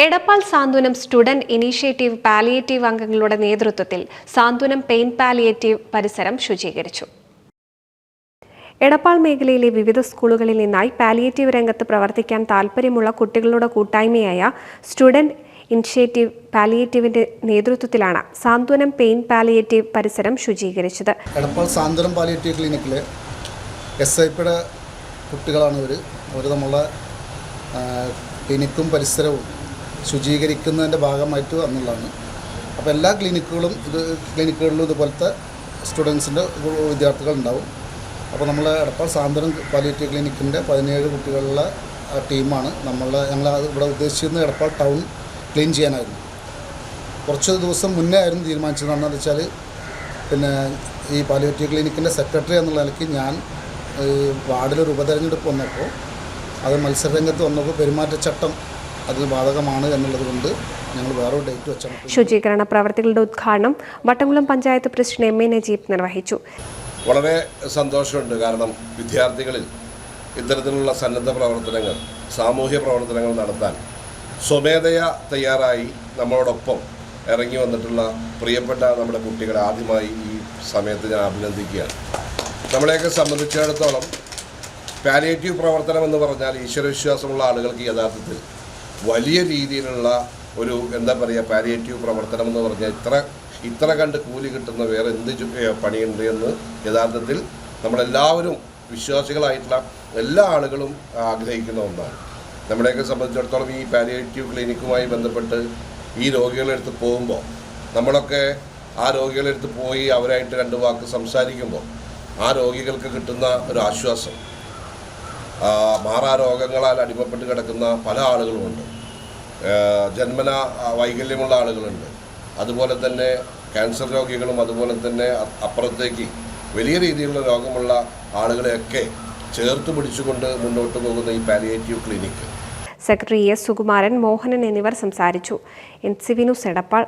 എടപ്പാൾ സാന്ത്വനം student initiative palliative അംഗങ്ങളുടെ നേതൃത്വത്തിൽ സാന്ത്വനം pain palliative പരിസരം ശുചീകരിച്ചു. എടപ്പാൾ മേഖലയിലെ വിവിധ സ്കൂളുകളിൽ നിന്നായി പാലിയേറ്റീവ് രംഗത്ത് പ്രവർത്തിക്കാൻ താൽപ്പര്യമുള്ള കുട്ടികളുടെ കൂട്ടായ്മയായ സ്റ്റുഡന്റ് ഇനീഷ്യേറ്റീവ് പാലിയേറ്റീവിന്റെ നേതൃത്വത്തിലാണ് സാന്ത്വനം പെയിൻ പാലിയേറ്റീവ് പരിസരം ശുചീകരിച്ചത്. എടപ്പാൾ സാന്ത്വനം പാലിയേറ്റീവ് ക്ലിനിക്കിലെ SIPയുടെ കുട്ടികളാണ് അവർ നമ്മളെ ക്ലിനിക്കും പരിസരവും ശുചീകരിക്കുന്നതിൻ്റെ ഭാഗമായിട്ട് വന്നുള്ളതാണ്. അപ്പോൾ എല്ലാ ക്ലിനിക്കുകളിലും ഇതുപോലത്തെ സ്റ്റുഡൻസിൻ്റെ വിദ്യാർത്ഥികളുണ്ടാവും. അപ്പോൾ നമ്മൾ എടപ്പാൾ സാന്ത്വനം പാലിയേറ്റീവ് ക്ലിനിക്കിൻ്റെ 17 കുട്ടികളുള്ള ടീമാണ് ഞങ്ങൾ ഇവിടെ ഉദ്ദേശിച്ചിരുന്നത് എടപ്പാൾ ടൗൺ ക്ലീൻ ചെയ്യാനായിരുന്നു. കുറച്ച് ദിവസം മുന്നേ ആയിരുന്നു തീരുമാനിച്ചത്. എന്താണെന്ന് വെച്ചാൽ ഈ പാലിയേറ്റീവ് ക്ലിനിക്കിൻ്റെ സെക്രട്ടറി എന്നുള്ള നിലയ്ക്ക് ഞാൻ വാർഡിലൊരു ഉപതെരഞ്ഞെടുപ്പ് വന്നപ്പോൾ അത് മത്സരരംഗത്ത് വന്നപ്പോൾ പെരുമാറ്റച്ചട്ടം അത് ബാധകമാണ് എന്നുള്ളത് കൊണ്ട് ഞങ്ങൾ വേറൊരു ഡേറ്റ് വെച്ചാണ്. ശുചീകരണ പ്രവർത്തികളുടെ ഉദ്ഘാടനം വട്ടംകുളം പഞ്ചായത്ത് പ്രസിഡന്റ് MA നജീബ് നിർവഹിച്ചു. വളരെ സന്തോഷമുണ്ട്. കാരണം വിദ്യാർത്ഥികളിൽ ഇത്തരത്തിലുള്ള സന്നദ്ധ പ്രവർത്തനങ്ങൾ, സാമൂഹ്യ പ്രവർത്തനങ്ങൾ നടത്താൻ സ്വമേധയാ തയ്യാറായി നമ്മളോടൊപ്പം ഇറങ്ങി വന്നിട്ടുള്ള പ്രിയപ്പെട്ട നമ്മുടെ കുട്ടികളെ ആദ്യമായി ഈ സമയത്ത് ഞാൻ അഭിനന്ദിക്കുകയാണ്. നമ്മളെയൊക്കെ സംബന്ധിച്ചിടത്തോളം പാലിയേറ്റീവ് പ്രവർത്തനം എന്ന് പറഞ്ഞാൽ ഈശ്വരവിശ്വാസമുള്ള ആളുകൾക്ക് യഥാർത്ഥത്തിൽ വലിയ രീതിയിലുള്ള ഒരു പാലിയേറ്റീവ് പ്രവർത്തനം എന്ന് പറഞ്ഞാൽ ഇത്ര കണ്ട് കൂലി കിട്ടുന്ന വേറെ എന്ത് പണിയുണ്ട് എന്ന് യഥാർത്ഥത്തിൽ നമ്മളെല്ലാവരും വിശ്വാസികളായിട്ടുള്ള എല്ലാ ആളുകളും ആഗ്രഹിക്കുന്ന ഒന്നാണ്. നമ്മളെയൊക്കെ സംബന്ധിച്ചിടത്തോളം ഈ പാലിയേറ്റീവ് ക്ലിനിക്കുമായി ബന്ധപ്പെട്ട് ഈ രോഗികളെടുത്ത് പോകുമ്പോൾ നമ്മളൊക്കെ ആ രോഗികളെടുത്ത് പോയി അവരായിട്ട് 2 വാക്ക് സംസാരിക്കുമ്പോൾ ആ രോഗികൾക്ക് കിട്ടുന്ന ഒരു ആശ്വാസം, മാറാ രോഗങ്ങളാൽ അടിമപ്പെട്ട് കിടക്കുന്ന പല ആളുകളുമുണ്ട്, ജന്മന വൈകല്യമുള്ള ആളുകളുണ്ട്, അതുപോലെ തന്നെ ക്യാൻസർ രോഗികളും, അതുപോലെ തന്നെ അപ്പുറത്തേക്ക് വലിയ രീതിയിലുള്ള രോഗമുള്ള ആളുകളെയൊക്കെ ചേർത്ത് പിടിച്ചുകൊണ്ട് മുന്നോട്ട് പോകുന്ന ഈ palliative clinic. Secretary S. Sukumaran, Mohanan എന്നിവർ സംസാരിച്ചു. NCV news Edappal.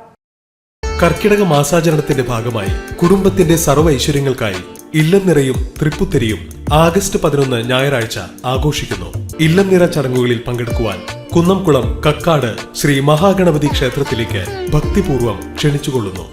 കർക്കിടക മാസാചരണത്തിന്റെ ഭാഗമായി കുടുംബത്തിന്റെ സർവ്വ ഐശ്വര്യങ്ങൾക്കായി ഇല്ലം നിറയും തൃപ്പുത്തിരിയും ആഗസ്റ്റ് 11 ഞായറാഴ്ച ആഘോഷിക്കുന്നു. ഇല്ലം നിറ ചടങ്ങുകളിൽ പങ്കെടുക്കുവാൻ കുന്നംകുളം കക്കാട് ശ്രീ മഹാഗണപതി ക്ഷേത്രത്തിലേക്ക് ഭക്തിപൂർവ്വം ക്ഷണിച്ചുകൊള്ളുന്നു.